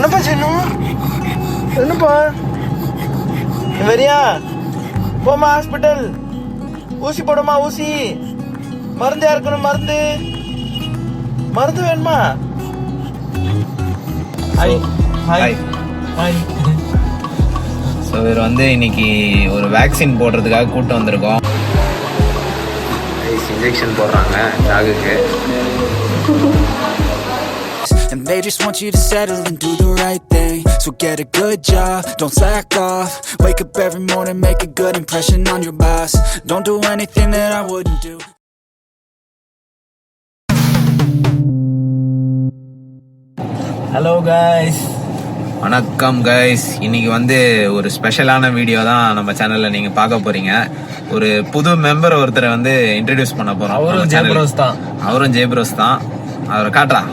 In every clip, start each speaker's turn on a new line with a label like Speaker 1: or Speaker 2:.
Speaker 1: என்னப்பா செய்யணும்? என்னப்பா வரியா? போமா ஹாஸ்பிட்டல். ஊசி போடுமா? ஊசி மருந்து யாருக்கணும்? மருந்து மருந்து வேணுமா? Hi hi hi.
Speaker 2: ஸோ இவர் வந்து இன்னைக்கு ஒரு வேக்சின் போடுறதுக்காக கூப்பிட்டு வந்திருக்கோம். இன்ஜெக்ஷன் போடுறாங்க டாகுக்கு.
Speaker 3: And they just want you to settle and do the right thing. So get a good job, don't slack off. Wake up every morning, make a good impression on your boss. Don't do anything that I wouldn't do.
Speaker 1: Hello guys.
Speaker 2: வணக்கம் guys. இன்னைக்கு வந்து ஒரு ஸ்பெஷலான video தான் நம்ம சேனல்ல நீங்க பார்க்க போறீங்க. ஒரு புது மெம்பர் ஒருத்தரை வந்து இன்ட்ரடியூஸ் பண்ண போறோம்.
Speaker 1: அவரும் ஜெயப்ரோஸ் தான்.
Speaker 2: அவரை காட்டுறா.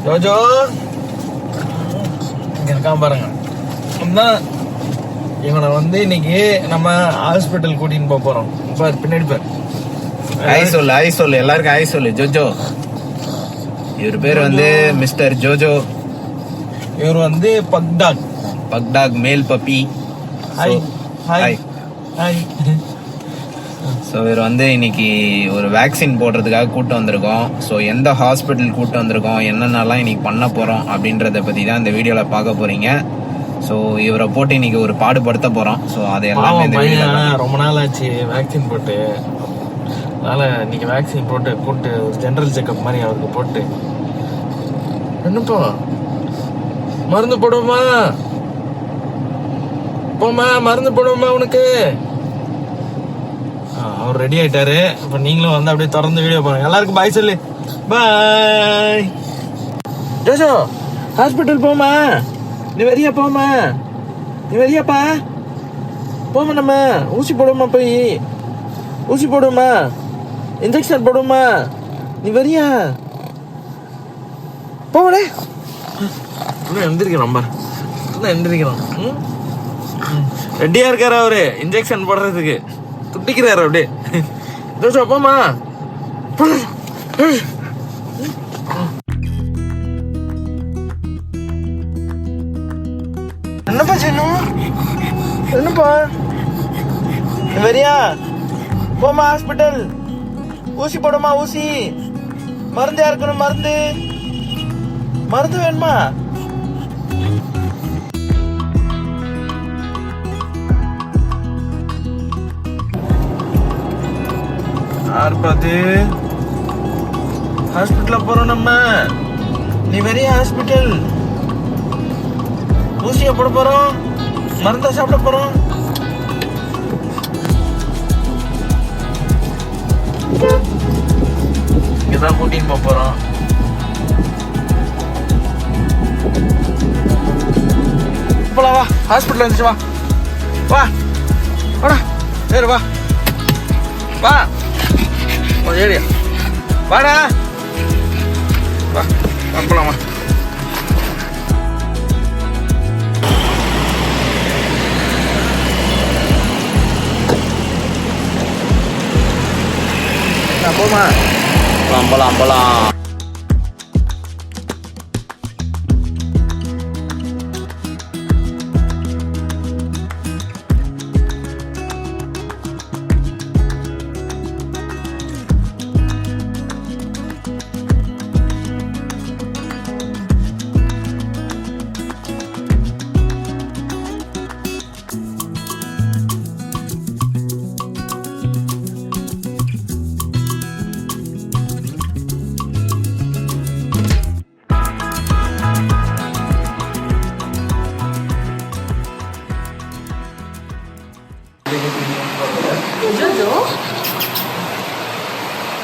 Speaker 1: ஜோஜோ இங்க இருக்காம பாருங்க. இவனை வந்து இன்னைக்கு நம்ம ஹாஸ்பிட்டல் கூட்டின்னு போறோம். பாரு பின்னாடி பாரு.
Speaker 2: ஐ சொல்லு எல்லாருக்கும் ஐ சொல்லு. ஜோஜோ. இவர் பேர் வந்து மிஸ்டர் ஜோஜோ.
Speaker 1: இவர் வந்து pug dog male puppy. Hi hi hi.
Speaker 2: So இவர் வந்து இன்னைக்கு ஒரு வேக்சின் போடுறதுக்காக கூப்பிட்டு வந்திருக்கோம். ஸோ எந்த ஹாஸ்பிட்டல் கூப்பிட்டு வந்திருக்கோம், என்னென்னலாம் இன்னைக்கு பண்ண போகிறோம் அப்படின்றத பற்றி தான் இந்த வீடியோவில் பார்க்க போகிறீங்க. ஸோ இவரை போட்டு இன்னைக்கு ஒரு பாடுபடுத்த போகிறோம். ஸோ அது எல்லாமே
Speaker 1: ரொம்ப நாள் ஆச்சு வேக்சின் போட்டு. அதனால் இன்னைக்கு வேக்சின் போட்டு கூப்பிட்டு ஒரு ஜென்ரல் செக்அப் மாதிரி அவருக்கு போட்டு. என்னப்பா மருந்து போடுவோமா? போமா மருந்து போடுவோமா உனக்கு? அவர் ரெடி ஆயிட்டாரு. இப்ப நீங்களும் வந்து அப்படியே திறந்து வீடியோ பாருங்க. எல்லாருக்கும் பாய் சொல்லு. பாய். ஜோஜோ ஹாஸ்பிட்டல் போமா? நீ வரியா? போமா நீ வரியாப்பா? போமா நம்ம ஊசி போடுவோமா? போய் ஊசி போடுவோமா? இன்ஜெக்ஷன் போடுவோமா? நீ வரியா? போவடே. எந்திரிக்கிறோம் எந்திரிக்கிறோம். ரெடியா இருக்காரு அவரு இன்ஜெக்ஷன் போடுறதுக்கு. துட்டிக்கிறாரு அப்படியே. ஜோஜோ போமா? என்னப்பா செய்யணும்? என்னப்பா வரியா? போமா ஹாஸ்பிட்டல். ஊசி போடுமா? ஊசி மருந்து யாருக்கணும்? மருந்து மருந்து வேணுமா? பார்த்து ஹாஸ்பிட்டல போறோம் நம்ம. நீ வெறிய ஹாஸ்பிட்டல். ஊசிய போட போறோம், மருந்த சாப்பிட போறோம். இங்கதான் கூட்டின்னு போறோம். போலாம் வா. ஹாஸ்பிட்டல் வந்துச்சு. வா வா வாடா. சரி வா வா. ஏரியா வாடா. வா போலாம் வா. போமா
Speaker 2: போலாம்.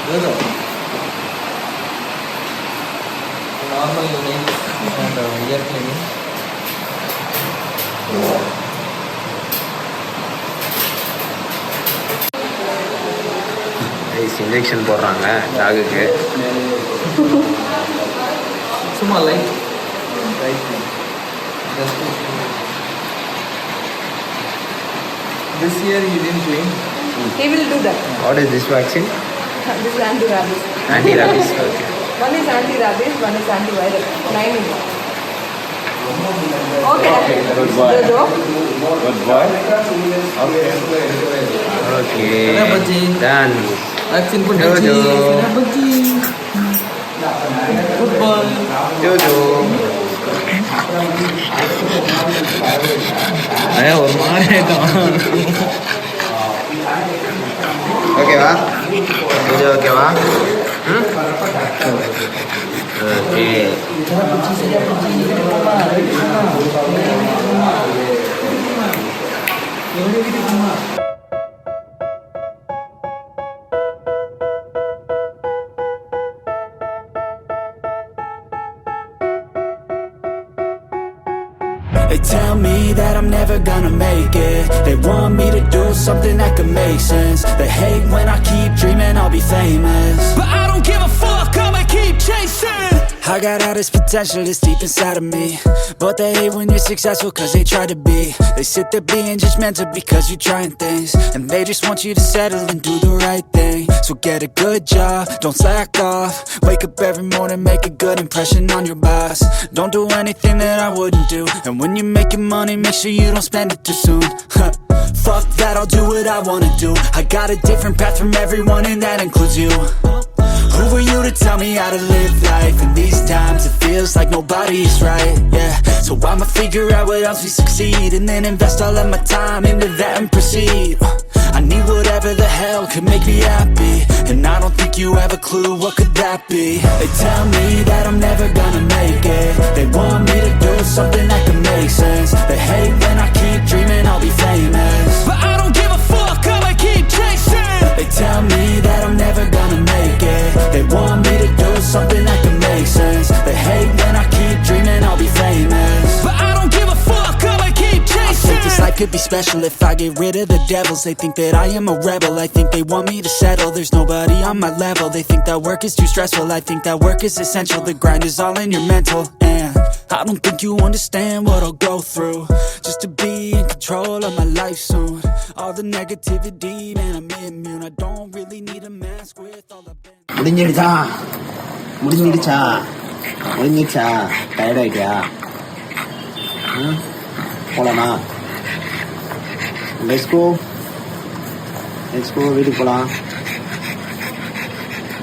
Speaker 1: Jojo. Normal nails and ear cleaning.
Speaker 2: Injection போடுறாங்க டாகுக்கு.
Speaker 1: சும்மா light. This year he didn't clean.
Speaker 4: He will do that.
Speaker 2: What is this vaccine?
Speaker 4: This is anti-rabies.
Speaker 2: Anti-rabies. Okay.
Speaker 4: One is anti-rabies, one is antiviral. 9 in 1. Okay.
Speaker 2: Good boy.
Speaker 4: Jojo.
Speaker 2: Good boy. Okay. Done.
Speaker 1: Vaksin pun
Speaker 2: Jojo.
Speaker 1: Good boy.
Speaker 2: Jojo. ஒரு மாதிரி ஓகேவா இது ஓகேவா okay
Speaker 3: They tell me that I'm never gonna make it. They want me to do something that could make sense. They hate when I keep dreaming I'll be famous, but I don't give a fuck, I'ma keep chasing. I got all this potential that's deep inside of me, but they hate when you're successful cause they try to be. They sit there being judgmental because you're trying things, and they just want you to settle and do the right thing. So get a good job, don't slack off. Wake up every morning, make a good impression on your boss. Don't do anything that I wouldn't do, and when you're making money, make sure you don't spend it too soon. Fuck that, I'll do what I wanna do. I got a different path from everyone and that includes you. Who are you to tell me how to live life? In these times it feels like nobody's right, yeah. So I'ma figure out what else we succeed, and then invest all of my time into that and proceed. I need whatever the hell could make me happy, and I don't think you have a clue what could that be. They tell me that I'm never gonna make it. They want me to do something that can make sense. They hate when I keep dreaming I'll be famous, but I don't give a fuck, I'ma keep chasing. They tell me that I'm never gonna make it. They want me to do something that can make sense. They hate when I keep dreaming I'll be famous, but I don't give a fuck, I'ma keep chasing. I think this life could be special if I get rid of the devils. They think that I am a rebel, I think they want me to settle. There's nobody on my level. They think that work is too stressful, I think that work is essential. The grind is all in your mental, and I don't think you understand what I'll go through just to be in control of my life soon. All the negativity, man, I'm immune. I don't really need a mask with all the
Speaker 5: முடிஞ்சிடுச்சா tired ஆயிட்டியா? போலாமா? Let's கோ வீட்டுக்கு போலாம்.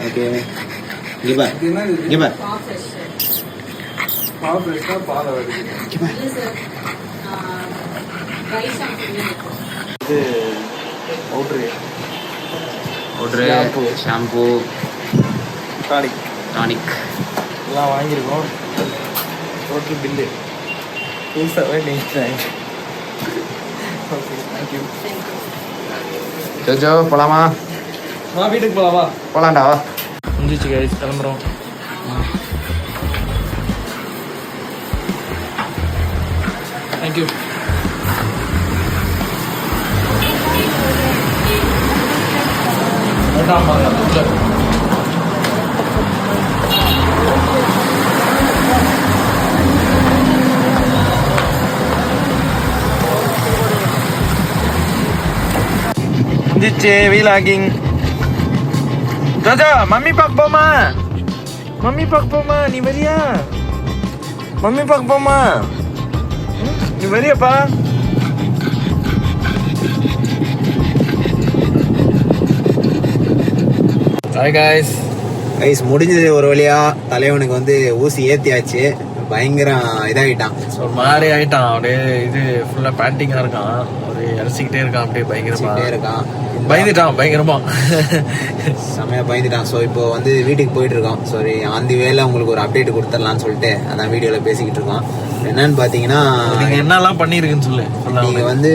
Speaker 5: Okay இங்க பார்
Speaker 1: இது
Speaker 2: powder shampoo tonic
Speaker 1: எல்லாம் வாங்கியிருக்கோம். Total bill புதுசாகவே நீங்கள். Okay, thank you.
Speaker 2: ஜோஜோ போலாமா?
Speaker 1: வீட்டுக்கு போகலாமா?
Speaker 2: போலாம்டா வா.
Speaker 1: முடிஞ்சிச்சு கைஸ், கிளம்புறோம். தேங்க்யூ. முடிஞ்சிச்சு வீலாகிங். ஜோஜோ மம்மி பார்க்க போமா? நீ வரியா? மம்மி பார்க்க போமா? நீ வரியாப்பா? Hi guys.
Speaker 5: முடிஞ்சது ஒரு வழியா. தலைவனுக்கு வந்து ஊசி ஏத்தியாச்சு. பயங்கரம் இதாகிட்டான்,
Speaker 1: ஒரு மாதிரி ஆயிட்டான். அப்படியே இது ஃபுல்லா பேண்டிங்கா இருக்கான், அப்படியே இறச்சிக்கிட்டே இருக்கான், அப்படியே பயங்கரமா
Speaker 5: இருக்கான்.
Speaker 1: பயந்துட்டான், பயங்கரமா
Speaker 5: செமையா பயந்துட்டான். ஸோ இப்போ வந்து வீட்டுக்கு போயிட்டு இருக்கோம். சாரி, அந்த வேலை உங்களுக்கு ஒரு அப்டேட் கொடுத்துடலான்னு சொல்லிட்டு அதான் வீடியோல பேசிக்கிட்டு இருக்கோம். என்னன்னு பாத்தீங்கன்னா,
Speaker 1: நீங்க என்னெல்லாம் பண்ணிருக்குன்னு சொல்லு.
Speaker 5: நீங்க வந்து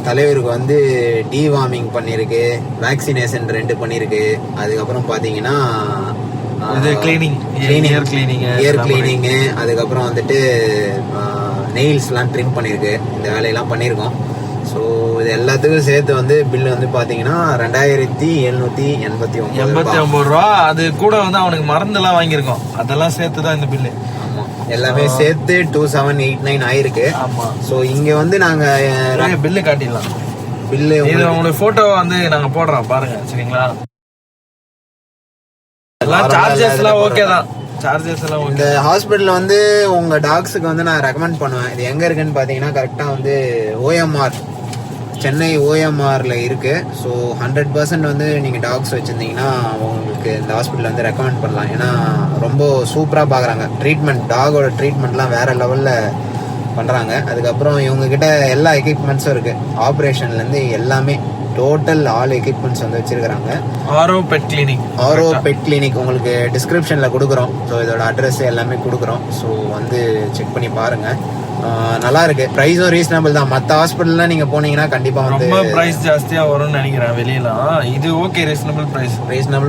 Speaker 5: தலைவருக்கு வந்து டிவார்மிங் பண்ணிருக்கு, வேக்சினேஷன் 2 பண்ணிருக்கு. அதுக்கப்புறம் பாத்தீங்கன்னா
Speaker 1: இயர் கிளீனிங்,
Speaker 5: அதுக்கப்புறம் வந்துட்டு நெயில்ஸ் எல்லாம் ட்ரிம் பண்ணிருக்கு. இந்த வேலையெல்லாம் பண்ணிருக்கோம். ஸோ இது எல்லாத்துக்கும் சேர்த்து வந்து பில்லு வந்து பாத்தீங்கன்னா 2789
Speaker 1: ரூபா. அது கூட வந்து அவனுக்கு மருந்து எல்லாம் வாங்கியிருக்கோம், அதெல்லாம் சேர்த்துதான் இந்த பில்லு.
Speaker 5: எல்லாமே சேர்த்து 2789 ஆயிருக்கு.
Speaker 1: ஆமா.
Speaker 5: ஸோ இங்க வந்து நாங்க
Speaker 1: பில்லு காட்டிடலாம்.
Speaker 5: பில்லு
Speaker 1: இது உங்களுக்கு போட்டோ வந்து நாங்க போடுறோம் பாருங்க, சரிங்களா? எல்லாம் சார்ஜஸ் எல்லாம் ஓகே தான். சார்ஜஸ் எல்லாம்
Speaker 5: இந்த ஹாஸ்பிட்டல் வந்து உங்க டாக்ஸுக்கு வந்து நான் ரெக்கமெண்ட் பண்ணுவேன். இது எங்க இருக்குன்னு பாத்தீங்கன்னா கரெக்டா வந்து OMR, சென்னை OMRல இருக்கு. ஸோ 100% வந்து நீங்க டாக்ஸ் வச்சிருந்தீங்கன்னா உங்களுக்கு இந்த ஹாஸ்பிட்டல் வந்து ரெக்கமெண்ட் பண்ணலாம். ஏன்னா ரொம்ப சூப்பரா பாக்குறாங்க. ட்ரீட்மெண்ட், டாகோட ட்ரீட்மெண்ட்லாம் வேற லெவல்ல பண்றாங்க. அதுக்கப்புறம் இவங்க கிட்ட எல்லா எக்யூப்மெண்ட்ஸும் இருக்கு. ஆப்ரேஷன்ல இருந்து எல்லாமே டோட்டல் ஆல் எக்யூப்மெண்ட்ஸ் வந்து வச்சிருக்காங்க.
Speaker 1: ஆரோ பெட் கிளினிக் உங்களுக்கு டிஸ்கிரிப்ஷன்ல கொடுக்குறோம். ஸோ இதோட அட்ரஸ் எல்லாமே கொடுக்குறோம். ஸோ வந்து செக் பண்ணி பாருங்க. நல்லா இருக்கு. பிரைஸும் ரீசனபிள் தான். மற்ற ஹாஸ்பிட்டல்லாம் நீங்க போனீங்கன்னா கண்டிப்பா வந்து ரொம்ப பிரைஸ் ஜாஸ்தியா வரும்னு நினைக்கிறேன் வெளியெல்லாம். இது ஓகே, ரீசனபிள்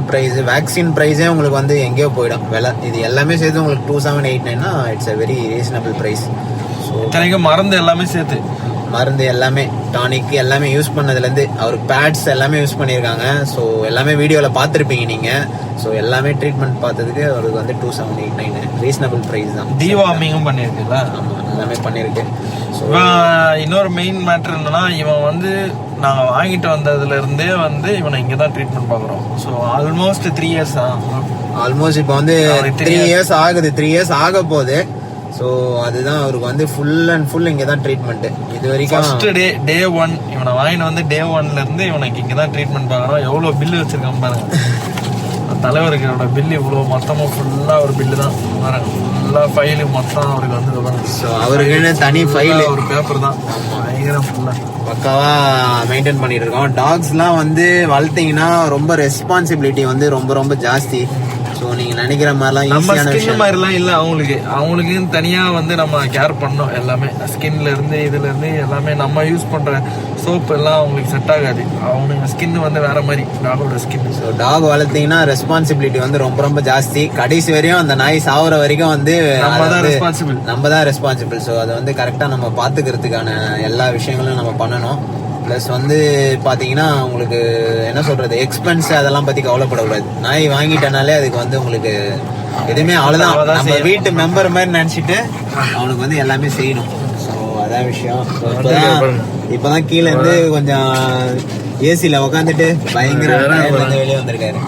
Speaker 1: பிரைஸ்.
Speaker 5: வேக்சின் பிரைஸே உங்களுக்கு வந்து எங்கேயோ போயிடும் விலை. இது எல்லாமே சேர்த்து உங்களுக்கு 2789 it's a very reasonable price. So
Speaker 1: மருந்து எல்லாமே சேர்த்து,
Speaker 5: மருந்து எல்லாமே, டானிக் எல்லாமே யூஸ் பண்ணதுலேருந்து அவருக்கு பேட்ஸ் எல்லாமே யூஸ் பண்ணியிருக்காங்க. ஸோ எல்லாமே வீடியோவில் பார்த்துருப்பீங்க நீங்கள். ஸோ எல்லாமே ட்ரீட்மெண்ட் பார்த்ததுக்கு அவருக்கு வந்து 2789 ரீசனபிள் ப்ரைஸ் தான்.
Speaker 1: டிவார்மிங்கும் பண்ணியிருக்குல்ல?
Speaker 5: ஆமாம், எல்லாமே பண்ணியிருக்கு. ஸோ
Speaker 1: இன்னொரு மெயின் மேட்ரு என்னன்னா, இவன் வந்து நாங்கள் வாங்கிட்டு வந்ததுலேருந்தே வந்து இவனை இங்கே தான் ட்ரீட்மெண்ட் பார்க்குறோம். ஸோ ஆல்மோஸ்ட் 3 இயர்ஸ் தான்.
Speaker 5: ஆல்மோஸ்ட் இப்போ வந்து 3 இயர்ஸ் ஆகுது. 3 இயர்ஸ் ஆக போகுது. ஸோ அதுதான் அவருக்கு வந்து ஃபுல் அண்ட் ஃபுல் இங்கே தான் ட்ரீட்மெண்ட். இது வரைக்கும்
Speaker 1: ஃபர்ஸ்ட் டே 1 இவனை வாங்கிட்டு வந்து டே 1ல இருந்து இவனுக்கு இங்கே தான் ட்ரீட்மெண்ட் பார்க்குறோம். எவ்வளோ பில்லு வச்சிருக்கான் பாருங்க. தலைவருக்கு பில்லு இவ்வளோ மொத்தமாக ஃபுல்லாக ஒரு பில்லு தான் பாருங்க. ஃபுல்லாக ஃபைலு மொத்தம் அவருக்கு வந்து.
Speaker 5: ஸோ அவருக்குன்னு தனி ஃபைல்,
Speaker 1: ஒரு பேப்பர் தான் பயங்கரம் ஃபுல்லாக
Speaker 5: பக்காவாக மெயின்டைன் பண்ணிட்டு இருக்கோம். டாக்ஸ்லாம் வந்து வளர்த்தீங்கன்னா ரொம்ப ரெஸ்பான்சிபிலிட்டி வந்து ரொம்ப ரொம்ப ஜாஸ்தி. ஸோ நீங்கள் நினைக்கிற மாதிரிலாம் ஈஸியான விஷயம்
Speaker 1: மாதிரிலாம் இல்லை. அவங்களுக்குன்னு தனியாக வந்து நம்ம கேர் பண்ணோம். எல்லாமே ஸ்கின்ல இருந்து இதுல இருந்து எல்லாமே நம்ம யூஸ் பண்ற சோப் எல்லாம் அவங்களுக்கு செட் ஆகாது. அவனுங்க ஸ்கின் வந்து வேற மாதிரி, டாகோட ஸ்கின்.
Speaker 5: ஸோ டாக் வளர்த்தீங்கன்னா ரெஸ்பான்சிபிலிட்டி வந்து ரொம்ப ரொம்ப ஜாஸ்தி. கடைசி வரையும் அந்த நாய் சாகுற வரைக்கும் வந்து நம்ம தான் ரெஸ்பான்சிபிள். ஸோ அதை வந்து கரெக்டாக நம்ம பார்த்துக்கிறதுக்கான எல்லா விஷயங்களும் நம்ம பண்ணணும். ப்ளஸ் வந்து பார்த்தீங்கன்னா உங்களுக்கு என்ன சொல்றது, எக்ஸ்பென்ஸ் அதெல்லாம் பற்றி கவலைப்படக்கூடாது. நாய் வாங்கிட்டனாலே அதுக்கு வந்து உங்களுக்கு எதுவுமே அவ்வளோதான், நம்ம வீட்டு மெம்பர் மாதிரி நினச்சிட்டு அவனுக்கு வந்து எல்லாமே செய்யணும். ஸோ அதான் விஷயம். இப்போதான் கீழே இருந்து கொஞ்சம் ஏசியில் உட்காந்துட்டு பயங்கர வெளியே வந்திருக்காரு.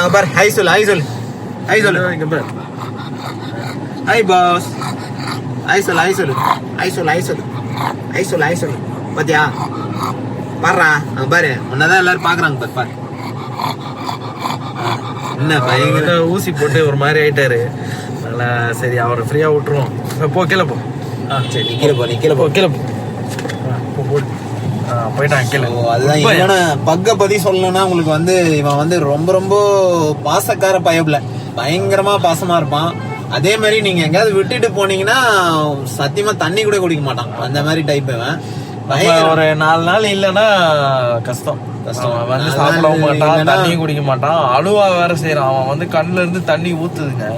Speaker 5: அங்கே பாரு, ஹை சொல்லு ஹை பாஸ், ஹை சொல்லு பாத்தியா, பாடுறா அங்க பாரு, உன்னதான் எல்லாரும் பாக்குறாங்க பாரு. என்ன பயங்கர
Speaker 1: ஊசி போட்டு ஒரு மாதிரி ஆயிட்டாரு. நல்லா சரி, அவரை ஃப்ரீயா விட்டுருவோம். போ கீழே போ.
Speaker 5: சரி நிக்கல போ
Speaker 1: போயிட்டான் கீழே.
Speaker 5: அதுதான் இவன பக்க பத்தி சொல்லணும்னா உங்களுக்கு வந்து இவன் வந்து ரொம்ப ரொம்ப பாசக்கார பயப்புல, பயங்கரமா பாசமா இருப்பான். அதே மாதிரி நீங்க எங்கேயாவது விட்டுட்டு போனீங்கன்னா சத்தியமா தண்ணி கூட குடிக்க மாட்டான். அந்த மாதிரி டைப் இவன்.
Speaker 1: ஒரு 4 நாள் இல்லைன்னா கஷ்டம். வந்து சாப்பிடவும் மாட்டான், தண்ணியும் குடிக்க மாட்டான், அழுவா வேற செய்யறான். அவன் வந்து கண்ணுல இருந்து தண்ணி ஊத்துதுங்க.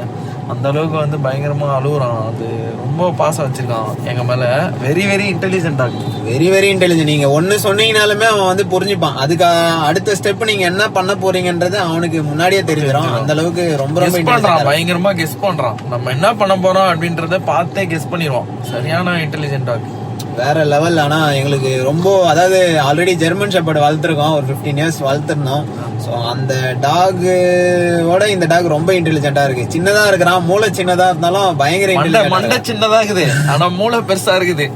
Speaker 1: அந்த அளவுக்கு வந்து பயங்கரமா அழுகுறான். அது ரொம்ப பாசம் வச்சிருக்கான் எங்க மேல. வெரி வெரி இன்டெலிஜென்ட் ஆகும்.
Speaker 5: Very intelligent. நீங்க ஒண்ணு சொன்னீங்கனாலுமே அவன் வந்து புரிஞ்சுப்பான். அதுக்கு அடுத்த ஸ்டெப் நீங்க என்ன பண்ண போறீங்கன்றது அவனுக்கு முன்னாடியே தெரிஞ்சிடும். அந்த அளவுக்கு ரொம்ப ரொம்ப
Speaker 1: பண்றான், பயங்கரமா கெஸ் பண்றான். நம்ம என்ன பண்ண போறோம் அப்படின்றத பார்த்தே கெஸ் பண்ணிடுவான். சரியான இன்டெலிஜென்ட் ஆகும்,
Speaker 5: வேற லெவல். ஆனா எங்களுக்கு ரொம்ப, அதாவது ஆல்ரெடி ஜெர்மன் ஷெப்பர்ட் வளர்த்துருக்கோம், ஒரு 15 இயர்ஸ் வளர்த்துருந்தோம். ஸோ அந்த டாகோட இந்த டாக் ரொம்ப இன்டெலிஜென்ட்டா இருக்கு. சின்னதா இருக்கிறான், மூளை சின்னதா இருந்தாலும் பயங்கர
Speaker 1: மண்டை சின்னதா இருக்குது, ஆனா மூளை பெருசா இருக்குது.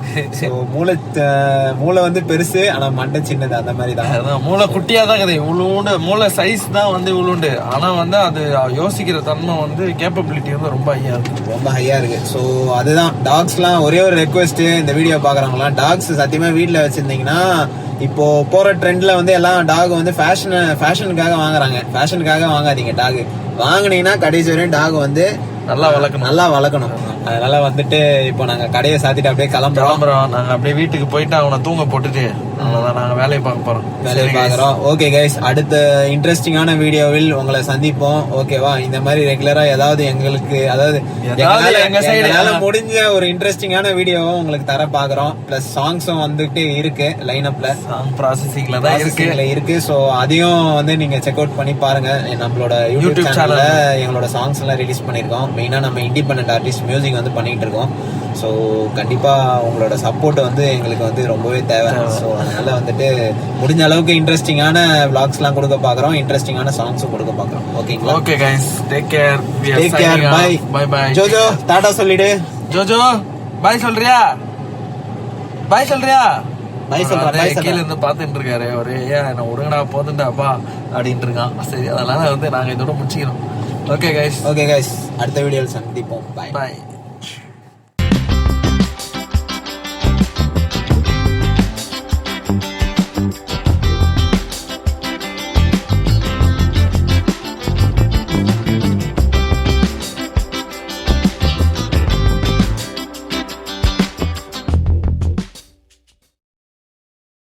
Speaker 5: மூளை வந்து பெருசு, ஆனா மண்டை சின்னது. அந்த மாதிரி தான்.
Speaker 1: மூளை குட்டியா தான் இருக்குது, இவ்வளோண்டு மூளை சைஸ் தான் வந்து இவ்வளோண்டு. ஆனா வந்து அது யோசிக்கிற தன்மை வந்து கேப்பபிலிட்டி வந்து ரொம்ப ஹையா இருக்கு. ஸோ அதுதான் டாக்ஸ்லாம் ஒரே ஒரு ரெக்வெஸ்ட், இந்த வீடியோ பாக்குறவங்களா, டாக்ஸ் சத்தியமா வீட்டுல வச்சிருந்தீங்கன்னா, இப்போ போற ட்ரெண்ட்ல வந்து எல்லாம் டாக் வந்து ஃபேஷனுக்காக வாங்குறாங்க. ஃபேஷனுக்காக வாங்காதீங்க. டாக் வாங்கினீங்கன்னா கடைசி வரையும் டாக் வந்து நல்லா வளர்க்கணும். அதனால வந்துட்டு இப்போ நாங்க கடையை சாத்திட்டு அப்படியே கிளம்புறோம். நாங்க அப்படியே வீட்டுக்கு போயிட்டு அவனை தூங்க போட்டுட்டு அவ்வளவுதான், நாங்க வேலையை பார்க்குறோம்.
Speaker 5: ஓகே கைஸ், அடுத்த இன்ட்ரெஸ்டிங்கான வீடியோவில் உங்களை சந்திப்போம். ஓகேவா? இந்த மாதிரி ரெகுலரா ஏதாவது எங்களுக்கு, அதாவது எங்களால முடிஞ்ச ஒரு இன்ட்ரெஸ்டிங்கான வீடியோவும் உங்களுக்கு தர பாக்குறோம். பிளஸ் சாங்ஸும் வந்துட்டு இருக்கு லைன்-அப்ல,
Speaker 1: சாங் ப்ராசஸிங்ல தான்
Speaker 5: இருக்கு. ஸோ அதையும் வந்து நீங்க செக் அவுட் பண்ணி பாருங்க. நம்மளோட யூடியூப் சேனல்ல எங்களோட சாங்ஸ் எல்லாம் ரிலீஸ் பண்ணிருக்கோம். மெயினா நம்ம இண்டிபெண்டன்ட் ஆர்டிஸ்ட் மியூசிக் வந்து பண்ணிட்டு இருக்கோம். ஸோ கண்டிப்பாக உங்களோட சப்போர்ட் வந்து எங்களுக்கு வந்து ரொம்பவே தேவை. ஸோ அதனால வந்துட்டு முடிஞ்ச அளவுக்கு இன்ட்ரெஸ்டிங்கான விளாக்ஸ்லாம் கொடுக்க பார்க்குறோம், இன்ட்ரெஸ்டிங்கான சாங்ஸும் கொடுக்க பார்க்குறோம். ஓகேங்களா?
Speaker 1: Okay guys, take care.
Speaker 5: Take care. Bye
Speaker 1: bye bye.
Speaker 5: Jojo tata சொல்லிடு.
Speaker 1: ஜோஜோ பாய் சொல்றியா? பாய் சொல்றியா?
Speaker 5: பாய் சொல்றா.
Speaker 1: கீழ இருந்து பாத்துட்டு இருக்காரு அவரு. ஏன் என்ன விடுங்கடா போதுண்டாப்பா அப்படின்ட்டு இருக்கான். சரி, அதனால வந்து நாங்க இதோட முடிச்சுக்கிறோம். ஓகே கைஸ்,
Speaker 5: ஓகே கைஸ், அடுத்த வீடியோவில் சந்திப்போம். Bye
Speaker 1: bye.